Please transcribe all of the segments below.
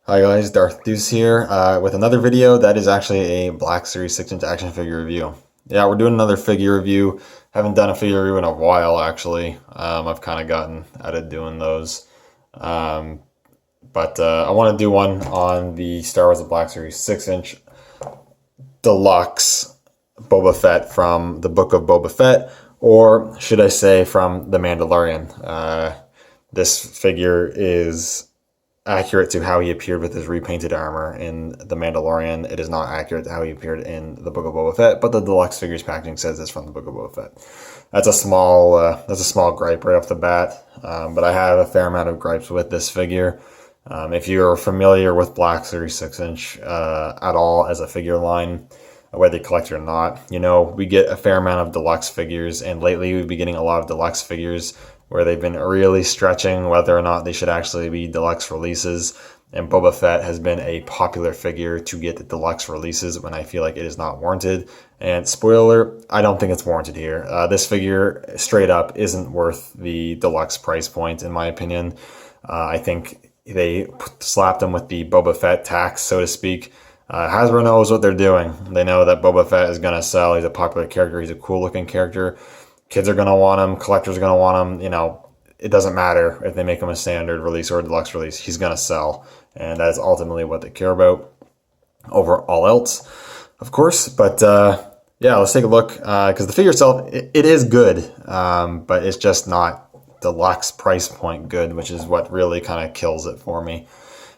Hi guys, Darth Deuce here with another video that is actually a Black Series 6-inch action figure review. Yeah, we're doing another figure review. Haven't done a figure review in a while actually. I've kind of gotten out of doing those. Um, but I want to do one on the Star Wars The Black Series 6-inch Deluxe Boba Fett from the Book of Boba Fett, or should I say from The Mandalorian. This figure is accurate to how he appeared with his repainted armor in The Mandalorian. It is not accurate to how he appeared in the Book of Boba Fett, but the deluxe figures packaging says it's from the Book of Boba Fett. That's a small gripe right off the bat, but I have a fair amount of gripes with this figure. If you're familiar with Black Series 6-inch at all as a figure line, whether you collect it or not, you know, we get a fair amount of deluxe figures, and lately we've been getting a lot of deluxe figures where they've been really stretching whether or not they should actually be deluxe releases. And Boba Fett has been a popular figure to get the deluxe releases when I feel like it is not warranted. And spoiler, I don't think it's warranted here. This figure straight up isn't worth the deluxe price point in my opinion. I think they slapped him with the Boba Fett tax, so to speak. Hasbro knows what they're doing. They know that Boba Fett is going to sell. He's a popular character. He's a cool looking character. Kids are going to want him. Collectors are going to want him. You know, it doesn't matter if they make him a standard release or a deluxe release. He's going to sell. And that is ultimately what they care about over all else, of course. But yeah, let's take a look. Because the figure itself, it is good. But it's just not deluxe price point good, which is what really kind of kills it for me.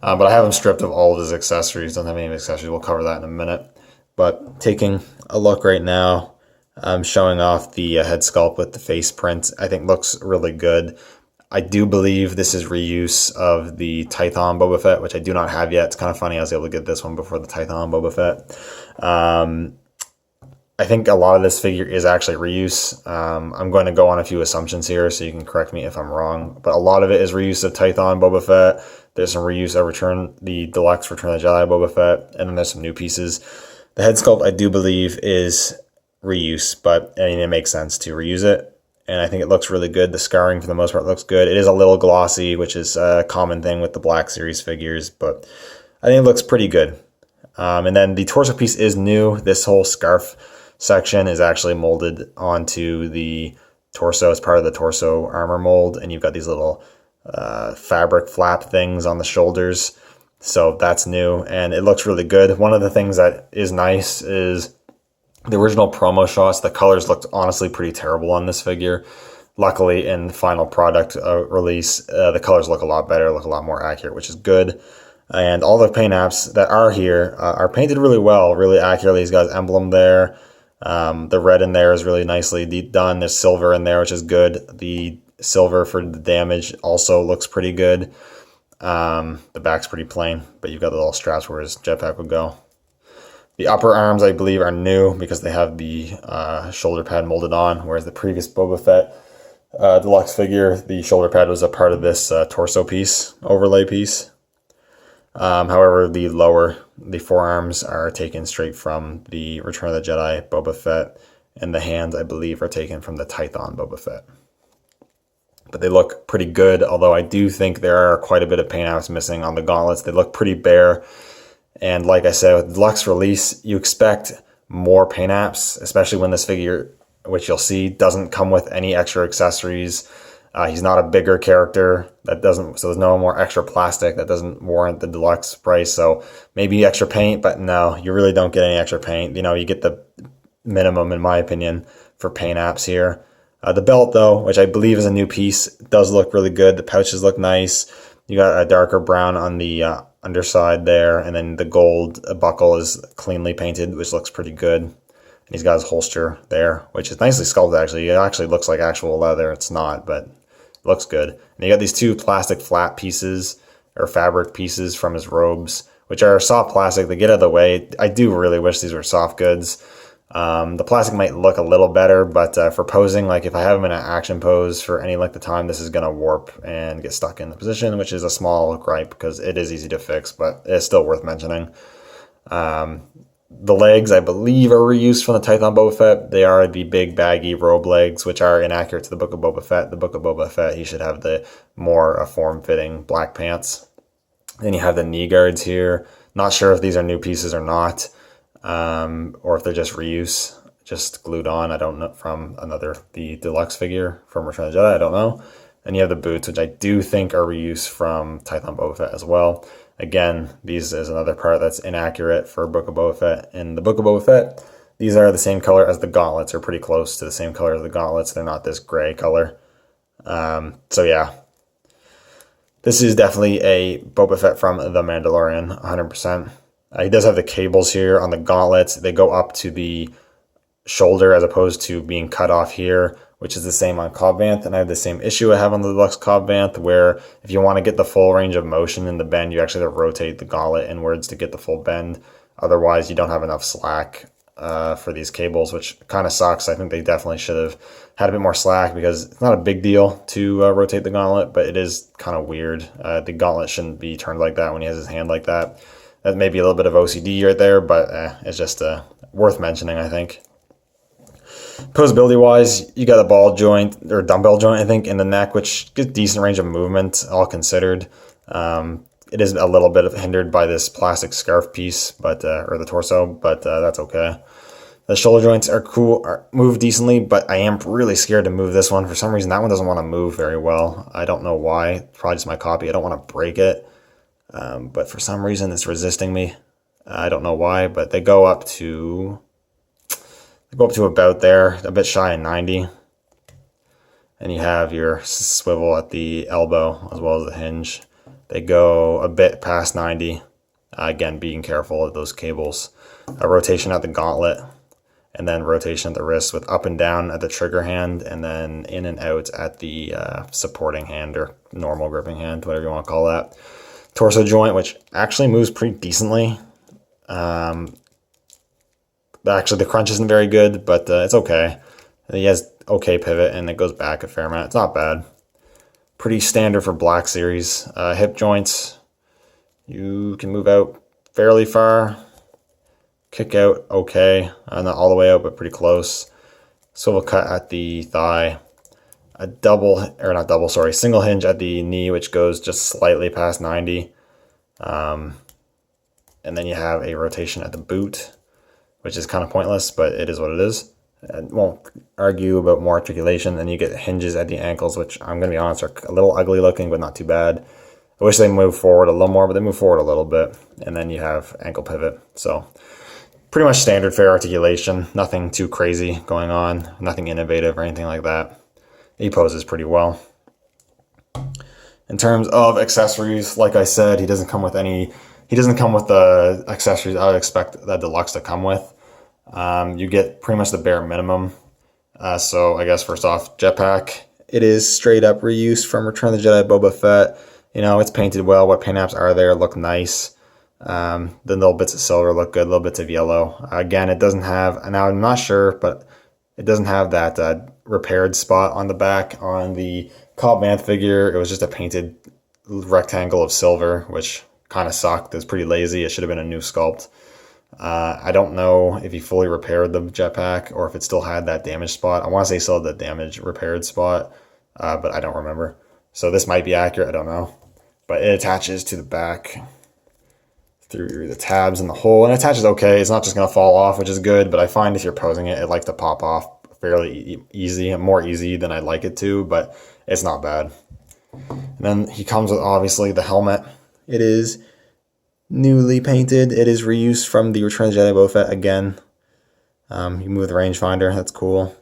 But I have him stripped of all of his accessories. Don't have any accessories. We'll cover that in a minute. But taking a look right now, I'm showing off the head sculpt with the face print. I think looks really good. I do believe this is reuse of the Tython Boba Fett, which I do not have yet. It's kind of funny I was able to get this one before the Tython Boba Fett. I think a lot of this figure is actually reuse. I'm going to go on a few assumptions here, so you can correct me if I'm wrong. But a lot of it is reuse of Tython Boba Fett. There's some reuse of the Deluxe Return of the Jedi Boba Fett, and then there's some new pieces. The head sculpt, I do believe, is reuse, but I mean, it makes sense to reuse it. And I think it looks really good. The scarring, for the most part, looks good. It is a little glossy, which is a common thing with the Black Series figures, but I think it looks pretty good. And then the torso piece is new. This whole scarf section is actually molded onto the torso as part of the torso armor mold, and you've got these little fabric flap things on the shoulders. So that's new, and it looks really good. One of the things that is nice is the original promo shots. The colors looked honestly pretty terrible on this figure. Luckily, in the final product release, the colors look a lot better, look a lot more accurate, which is good. And all the paint apps that are here are painted really well, really accurately. He's got his emblem there. The red in there is really nicely done. There's silver in there, which is good. The silver for the damage also looks pretty good. The back's pretty plain, but you've got the little straps where his jetpack would go. The upper arms, I believe, are new because they have the shoulder pad molded on, whereas the previous Boba Fett deluxe figure, the shoulder pad was a part of this torso piece, overlay piece. However, the forearms are taken straight from the Return of the Jedi Boba Fett, and the hands, I believe, are taken from the Tython Boba Fett. But they look pretty good, although I do think there are quite a bit of paint apps missing on the gauntlets. They look pretty bare. And like I said, with deluxe release, you expect more paint apps, especially when this figure, which you'll see, doesn't come with any extra accessories. He's not a bigger character, so there's no more extra plastic. That doesn't warrant the deluxe price. So maybe extra paint, but no, you really don't get any extra paint. You know, you get the minimum, in my opinion, for paint apps here. The belt, though, which I believe is a new piece, does look really good. The pouches look nice. You got a darker brown on the underside there, and then the gold buckle is cleanly painted, which looks pretty good. And he's got his holster there, which is nicely sculpted, actually. It actually looks like actual leather. It's not, but it looks good. And you got these two plastic flat pieces, or fabric pieces from his robes, which are soft plastic. They get out of the way. I do really wish these were soft goods. The plastic might look a little better, but for posing, like if I have him in an action pose for any length of time, this is going to warp and get stuck in the position, which is a small gripe because it is easy to fix, but it's still worth mentioning. The legs, I believe, are reused from the Tython Boba Fett. They are the big baggy robe legs, which are inaccurate to the Book of Boba Fett. The Book of Boba Fett, he should have the more form-fitting black pants. Then you have the knee guards here. Not sure if these are new pieces or not, or if they're just reuse, just glued on. I don't know, from the deluxe figure from Return of the Jedi. I don't know. And you have the boots, which I do think are reuse from Untitled Boba Fett as well. Again, these is another part that's inaccurate for Book of Boba Fett. In the Book of Boba Fett, these are the same color as the gauntlets, or pretty close to the same color as the gauntlets. They're not this gray color. So yeah, this is definitely a Boba Fett from The Mandalorian, 100%. He does have the cables here on the gauntlets. They go up to the shoulder as opposed to being cut off here, which is the same on Cobb Vanth. And I have the same issue I have on the Deluxe Cobb Vanth, where if you want to get the full range of motion in the bend, you actually have to rotate the gauntlet inwards to get the full bend. Otherwise, you don't have enough slack for these cables, which kind of sucks. I think they definitely should have had a bit more slack, because it's not a big deal to rotate the gauntlet, but it is kind of weird. The gauntlet shouldn't be turned like that when he has his hand like that. That may be a little bit of OCD right there, but it's just worth mentioning, I think. Posability wise, you got a ball joint or dumbbell joint, I think, in the neck, which gives decent range of movement, all considered. It is a little bit hindered by this plastic scarf piece, but or the torso, but that's okay. The shoulder joints are cool, move decently, but I am really scared to move this one. For some reason, that one doesn't want to move very well. I don't know why. Probably just my copy. I don't want to break it, but for some reason, it's resisting me. I don't know why, but they go up to about there, a bit shy of 90. And you have your swivel at the elbow as well as the hinge. They go a bit past 90. Again, being careful of those cables. A rotation at the gauntlet, and then rotation at the wrist with up and down at the trigger hand, and then in and out at the supporting hand or normal gripping hand, whatever you want to call that. Torso joint, which actually moves pretty decently. Actually, the crunch isn't very good, but it's okay. He has okay pivot, and it goes back a fair amount. It's not bad. Pretty standard for Black Series. Hip joints, you can move out fairly far. Kick out okay. Not all the way out, but pretty close. Swivel cut at the thigh. Single hinge at the knee, which goes just slightly past 90. And then you have a rotation at the boot, which is kind of pointless, but it is what it is. I won't argue about more articulation. Then you get hinges at the ankles, which I'm going to be honest are a little ugly looking, but not too bad. I wish they moved forward a little more, but they move forward a little bit. And then you have ankle pivot. So pretty much standard fair articulation. Nothing too crazy going on. Nothing innovative or anything like that. He poses pretty well. In terms of accessories, like I said, he doesn't come with the accessories I would expect the Deluxe to come with. You get pretty much the bare minimum. So I guess first off, jetpack. It is straight up reuse from Return of the Jedi Boba Fett. You know, it's painted well. What paint apps are there look nice. The little bits of silver look good, little bits of yellow. Again, it doesn't have, now I'm not sure, but it doesn't have that repaired spot on the back. On the Cobb Vanth figure, it was just a painted rectangle of silver, which kind of sucked. It was pretty lazy. It should have been a new sculpt. I don't know if he fully repaired the jetpack or if it still had that damaged spot. I want to say still had the damaged repaired spot, but I don't remember. So this might be accurate. I don't know. But it attaches to the back through the tabs in the hole, and it attaches okay. It's not just going to fall off, which is good, but I find if you're posing it, it likes to pop off fairly easy, and more easy than I'd like it to, but it's not bad. And then he comes with, obviously, the helmet. It is newly painted. It is reused from the Return of the Jedi Boba Fett again. You move the rangefinder. That's cool.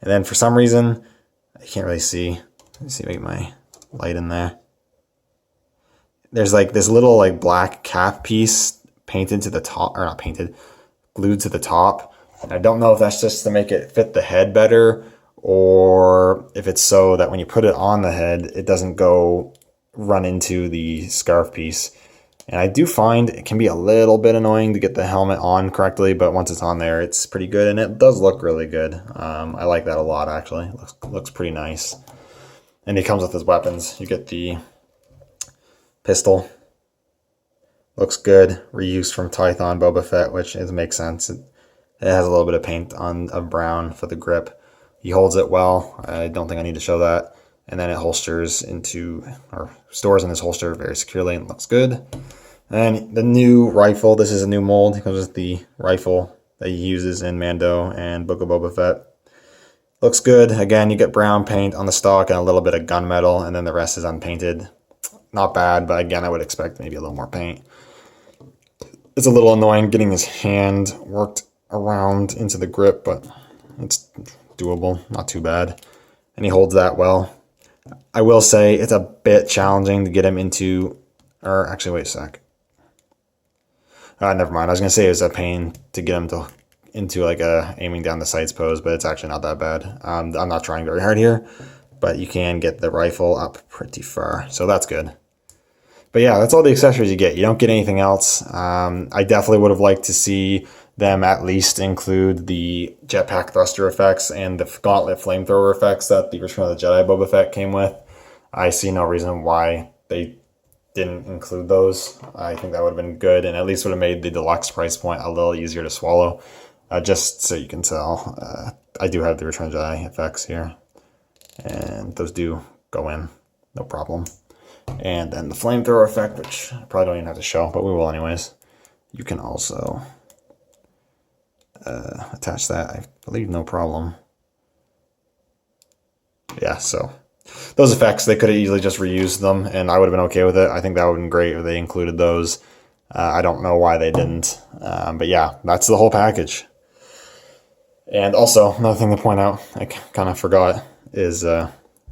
And then for some reason, I can't really see. Let me see if I get my light in there. There's like this little like black cap piece painted to the top, or not painted, glued to the top. And I don't know if that's just to make it fit the head better, or if it's so that when you put it on the head, it doesn't go run into the scarf piece. And I do find it can be a little bit annoying to get the helmet on correctly, but once it's on there, it's pretty good, and it does look really good. I like that a lot, actually. Looks pretty nice. And he comes with his weapons. You get the pistol. Looks good. Reused from Tython Boba Fett, which makes sense. It has a little bit of paint of brown for the grip. He holds it well. I don't think I need to show that. and then it holsters into, or stores in this holster very securely, and looks good. And the new rifle, this is a new mold. It comes with the rifle that he uses in Mando and Book of Boba Fett. Looks good. Again, you get brown paint on the stock and a little bit of gunmetal, and then the rest is unpainted. Not bad, but again, I would expect maybe a little more paint. It's a little annoying getting his hand worked around into the grip, but it's doable, not too bad. And he holds that well. I will say it's a bit challenging to get him into, or actually, wait a sec. Never mind. I was going to say it was a pain to get him into like a aiming down the sights pose, but it's actually not that bad. I'm not trying very hard here, but you can get the rifle up pretty far, so that's good. But yeah, that's all the accessories you get. You don't get anything else. I definitely would have liked to see them at least include the jetpack thruster effects and the gauntlet flamethrower effects that the Return of the Jedi Boba Fett came with. I see no reason why they didn't include those. I think that would have been good, and at least would have made the deluxe price point a little easier to swallow. Just so you can tell, I do have the Return of the Jedi effects here, and those do go in, no problem. And then the flamethrower effect, which I probably don't even have to show, but we will anyways. You can also attach that, I believe, no problem. Yeah, so those effects, they could have easily just reused them, and I would have been okay with it. I think that would have been great if they included those. I don't know why they didn't, but yeah, that's the whole package. And also, another thing to point out, I kind of forgot, is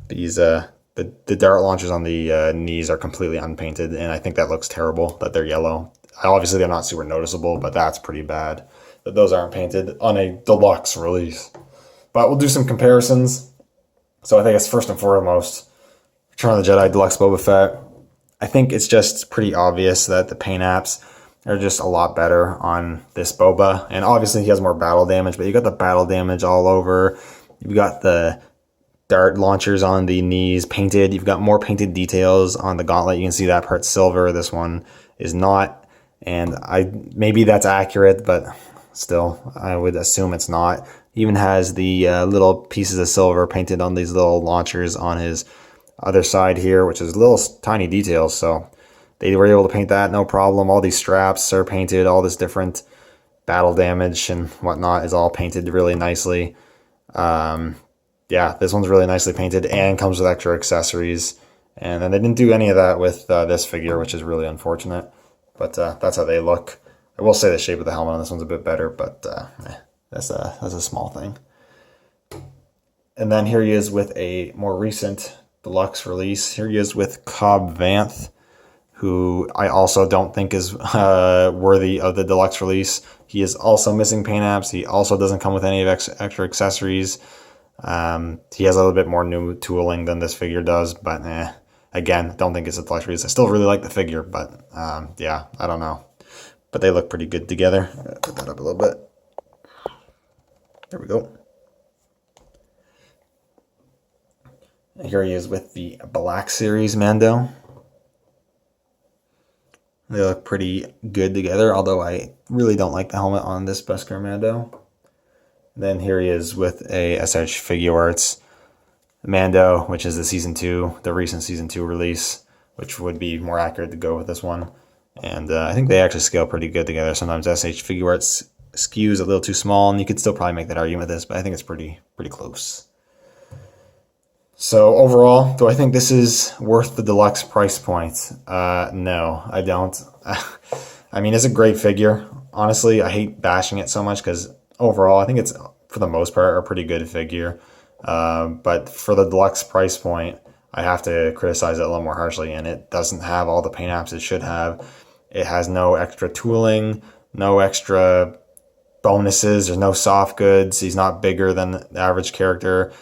these the dart launchers on the knees are completely unpainted, and I think that looks terrible that they're yellow. Obviously, they're not super noticeable, but that's pretty bad that those aren't painted on a deluxe release. But we'll do some comparisons. So I think it's first and foremost, Return of the Jedi Deluxe Boba Fett. I think it's just pretty obvious that the paint apps are just a lot better on this Boba. And obviously he has more battle damage, but you got the battle damage all over. You've got the dart launchers on the knees painted. You've got more painted details on the gauntlet. You can see that part's silver. This one is not. And maybe that's accurate, but still, I would assume it's not. He even has the little pieces of silver painted on these little launchers on his other side here, which is little tiny details. So they were able to paint that, no problem. All these straps are painted. All this different battle damage and whatnot is all painted really nicely. Yeah, this one's really nicely painted and comes with extra accessories. And then they didn't do any of that with this figure, which is really unfortunate. But that's how they look. I will say the shape of the helmet on this one's a bit better, but that's a small thing. And then here he is with a more recent deluxe release. Here he is with Cobb Vanth, who I also don't think is worthy of the deluxe release. He is also missing paint apps. He also doesn't come with any of extra accessories. He has a little bit more new tooling than this figure does, but again, don't think it's a deluxe release. I still really like the figure, but yeah, I don't know. But they look pretty good together. Put that up a little bit. There we go. Here he is with the Black Series Mando. They look pretty good together, although I really don't like the helmet on this Beskar Mando. Then here he is with a SH Figuarts Mando, which is the Season 2, the recent Season 2 release, which would be more accurate to go with this one. And I think they actually scale pretty good together. Sometimes SH Figuarts skews a little too small, and you could still probably make that argument with this, but I think it's pretty close. So overall, do I think this is worth the deluxe price point? No, I don't. I mean, it's a great figure. Honestly, I hate bashing it so much because overall, I think it's, for the most part, a pretty good figure. But for the deluxe price point, I have to criticize it a little more harshly, and it doesn't have all the paint apps it should have. It has no extra tooling, no extra bonuses, there's no soft goods. He's not bigger than the average character.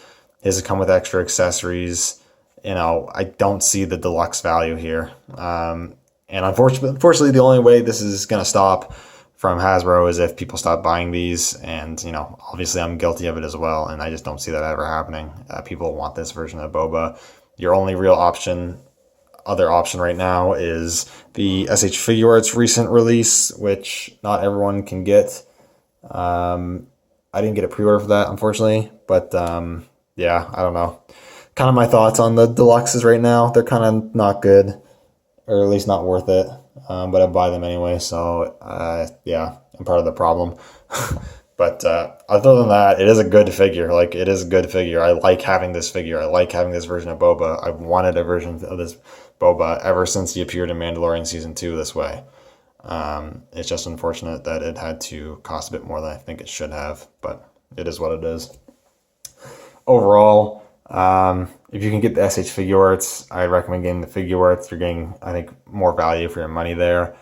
His come with extra accessories. You know, I don't see the deluxe value here. And unfortunately, the only way this is going to stop from Hasbro is if people stop buying these. And, you know, obviously I'm guilty of it as well, and I just don't see that ever happening. People want this version of Boba. Your only real other option right now is the SH Figuarts recent release, which not everyone can get. I didn't get a pre-order for that, unfortunately, but yeah, I don't know. kind of my thoughts on the deluxes right now. They're kind of not good, or at least not worth it. But I buy them anyway, so yeah, I'm part of the problem. But other than that, it is a good figure. Like, it is a good figure. I like having this figure. I like having this version of Boba. I've wanted a version of this Boba ever since he appeared in Mandalorian Season 2 this way. It's just unfortunate that it had to cost a bit more than I think it should have, but it is what it is. Overall, if you can get the SH figure arts, I recommend getting the figure arts. You're getting, I think, more value for your money there.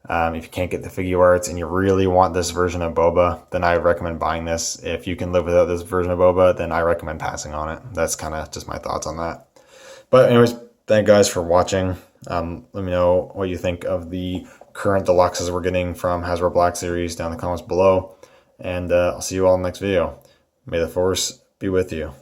If you can't get the figure arts and you really want this version of Boba, then I recommend buying this. If you can live without this version of Boba, then I recommend passing on it. That's kind of just my thoughts on that. But anyways, thank you guys for watching. Let me know what you think of the current deluxes we're getting from Hasbro Black Series down in the comments below. And I'll see you all in the next video. May the Force be with you.